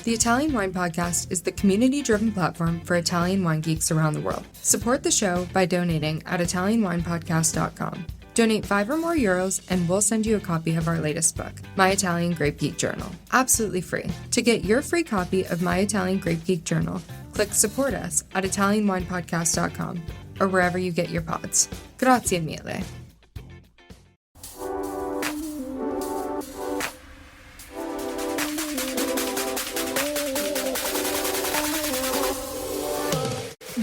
The Italian Wine Podcast is the community-driven platform for Italian wine geeks around the world. Support the show by donating at italianwinepodcast.com. Donate €5 or more and we'll send you a copy of our latest book, My Italian Grape Geek Journal, absolutely free. To get your free copy of My Italian Grape Geek Journal, click support us at italianwinepodcast.com or wherever you get your pods. Grazie mille.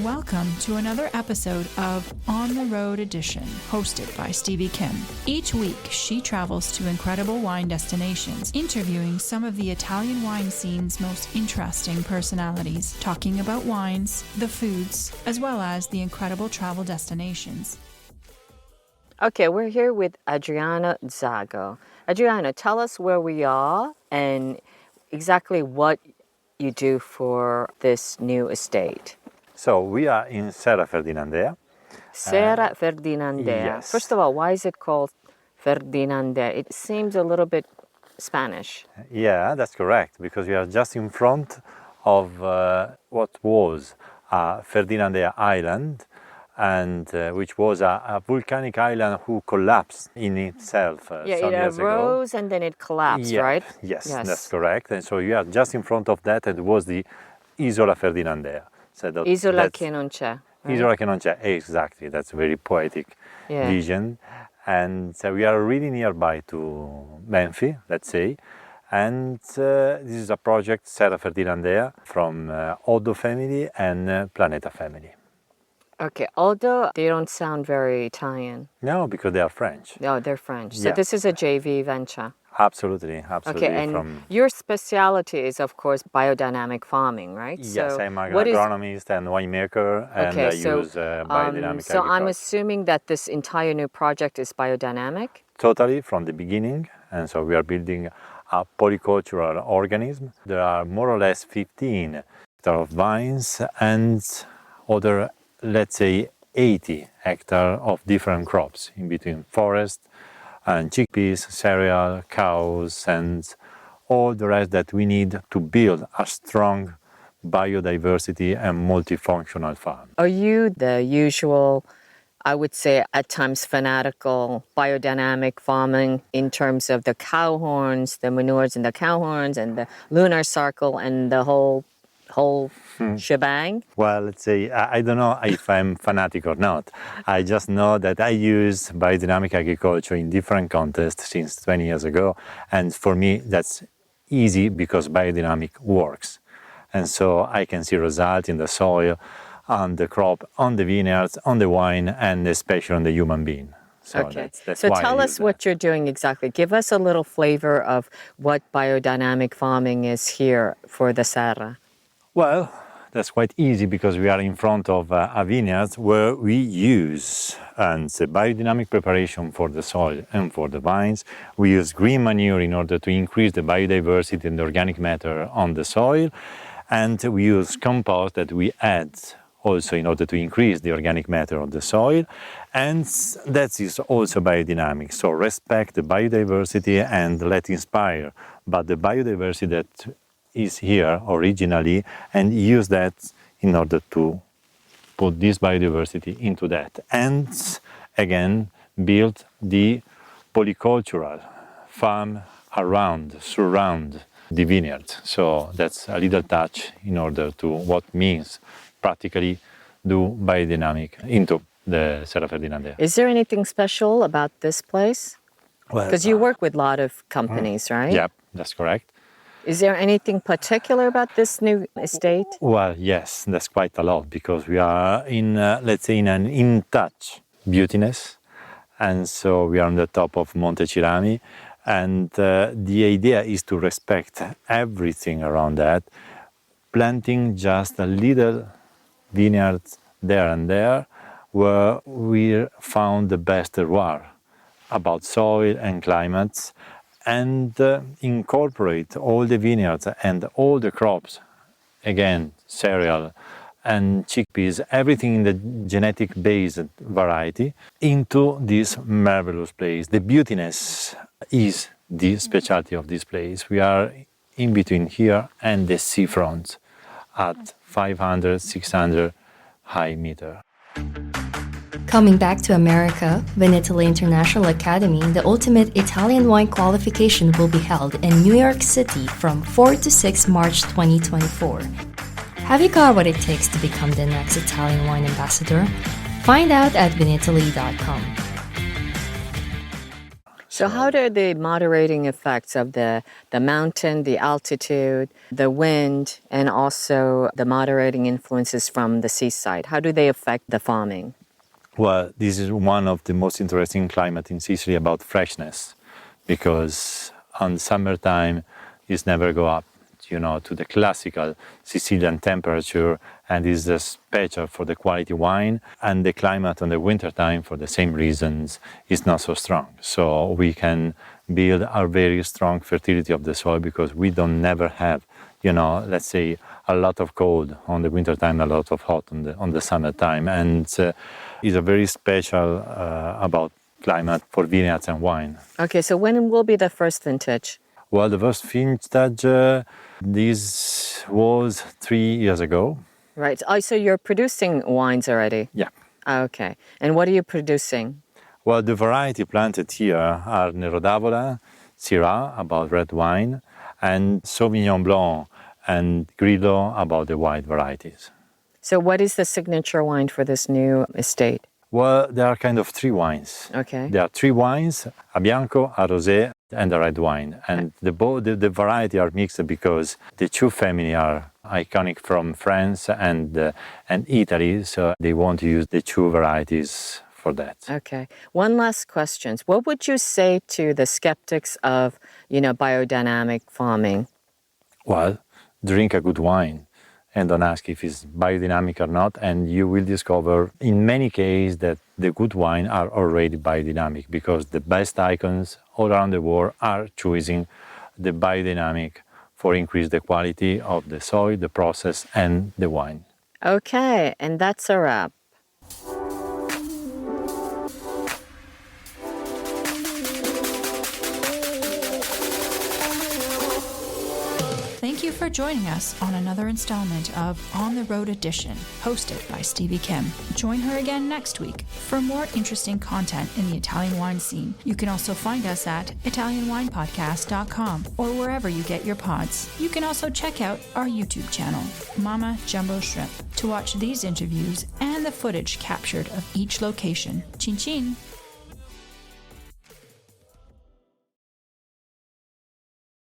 Welcome to another episode of On the Road Edition, hosted by Stevie Kim. Each week, she travels to incredible wine destinations, interviewing some of the Italian wine scene's most interesting personalities, talking about wines, the foods, as well as the incredible travel destinations. Okay, we're here with Adriano Zago. Adriano, tell us where we are and exactly what you do for this new estate. So we are in Serra Ferdinandea. Serra Ferdinandea. Yes. First of all, why is it called Ferdinandea? It seems a little bit Spanish. Yeah, that's correct, because we are just in front of what was Ferdinandea Island, and which was a volcanic island who collapsed in itself some years ago. It arose and then it collapsed, right? Yes, that's correct. And so we are just in front of that, and it was the Isola Ferdinandea. So Isola che non c'è. Right? Isola che non c'è, exactly. That's a very poetic vision. And so we are really nearby to Menfi, let's say. And this is a project, Serra Ferdinandea, from Oddo family and Planeta family. Okay, although they don't sound very Italian. No, because they are French. No, they're French. So this is a JV venture. Absolutely. Okay, and your specialty is, of course, biodynamic farming, right? Yes, I'm an agronomist and winemaker, and I use biodynamic agriculture. So I'm assuming that this entire new project is biodynamic? Totally, from the beginning. And so we are building a polycultural organism. There are more or less 15 hectares of vines and other, let's say, 80 hectares of different crops in between forest and chickpeas, cereal, cows, and all the rest that we need to build a strong biodiversity and multifunctional farm. Are you the usual, I would say at times fanatical, biodynamic farming in terms of the cow horns, the manures in the cow horns, and the lunar circle, and the whole shebang? Well, let's say, I don't know if I'm fanatic or not. I just know that I use biodynamic agriculture in different contexts since 20 years ago. And for me, that's easy because biodynamic works. And so I can see results in the soil, on the crop, on the vineyards, on the wine, and especially on the human being. So okay. That's so why tell us what you're doing exactly. Give us a little flavor of what biodynamic farming is here for the Serra. Well, that's quite easy because we are in front of a vineyard where we use the biodynamic preparation for the soil and for the vines. We use green manure in order to increase the biodiversity and the organic matter on the soil. And we use compost that we add also in order to increase the organic matter of the soil. And that is also biodynamic. So respect the biodiversity and let inspire. But the biodiversity that is here originally, and use that in order to put this biodiversity into that. And again, build the polycultural farm surround the vineyard. So that's a little touch in order to what means practically do biodynamic into the Serra Ferdinandea. Is there anything special about this place? Well, because you work with a lot of companies, right? Yeah, that's correct. Is there anything particular about this new estate? Well, yes, that's quite a lot because we are in, let's say, in an in-touch beautiness. And so we are on the top of Monte Cirami. And the idea is to respect everything around that, planting just a little vineyard there and there where we found the best terroir about soil and climates, and incorporate all the vineyards and all the crops, again, cereal and chickpeas, everything in the genetic-based variety, into this marvelous place. The beautiness is the specialty of this place. We are in between here and the seafront at 500, 600 high meter. Coming back to America, Vinitaly International Academy, the ultimate Italian wine qualification, will be held in New York City from 4 to 6 March 2024. Have you got what it takes to become the next Italian wine ambassador? Find out at vinitaly.com. So how do the moderating effects of the mountain, the altitude, the wind, and also the moderating influences from the seaside, how do they affect the farming? Well, this is one of the most interesting climate in Sicily about freshness, because on summertime it's never go up, to the classical Sicilian temperature, and is special for the quality wine. And the climate on the wintertime, for the same reasons, is not so strong. So we can build a very strong fertility of the soil because we don't never have, let's say, a lot of cold on the wintertime, a lot of hot on the summertime, and is a very special about climate for vineyards and wine. Okay, so when will be the first vintage? Well, the first vintage, this was 3 years ago. Right. Oh, so you're producing wines already? Yeah. Okay. And what are you producing? Well, the variety planted here are Nero d'Avola, Syrah, about red wine, and Sauvignon Blanc and Grillo, about the white varieties. So what is the signature wine for this new estate? Well, there are kind of 3 wines. Okay. There are 3 wines, a Bianco, a Rosé, and a red wine. And the variety are mixed because the 2 family are iconic from France and Italy, so they want to use the 2 varieties for that. Okay. One last question. What would you say to the skeptics of, biodynamic farming? Well, drink a good wine and don't ask if it's biodynamic or not, and you will discover in many cases that the good wine are already biodynamic, because the best icons all around the world are choosing the biodynamic for increase the quality of the soil, the process, and the wine. Okay, and that's a wrap. Thank you for joining us on another installment of On the Road Edition, hosted by Stevie Kim. Join her again next week for more interesting content in the Italian wine scene. You can also find us at ItalianWinePodcast.com or wherever you get your pods. You can also check out our YouTube channel, Mama Jumbo Shrimp, to watch these interviews and the footage captured of each location. Chin chin!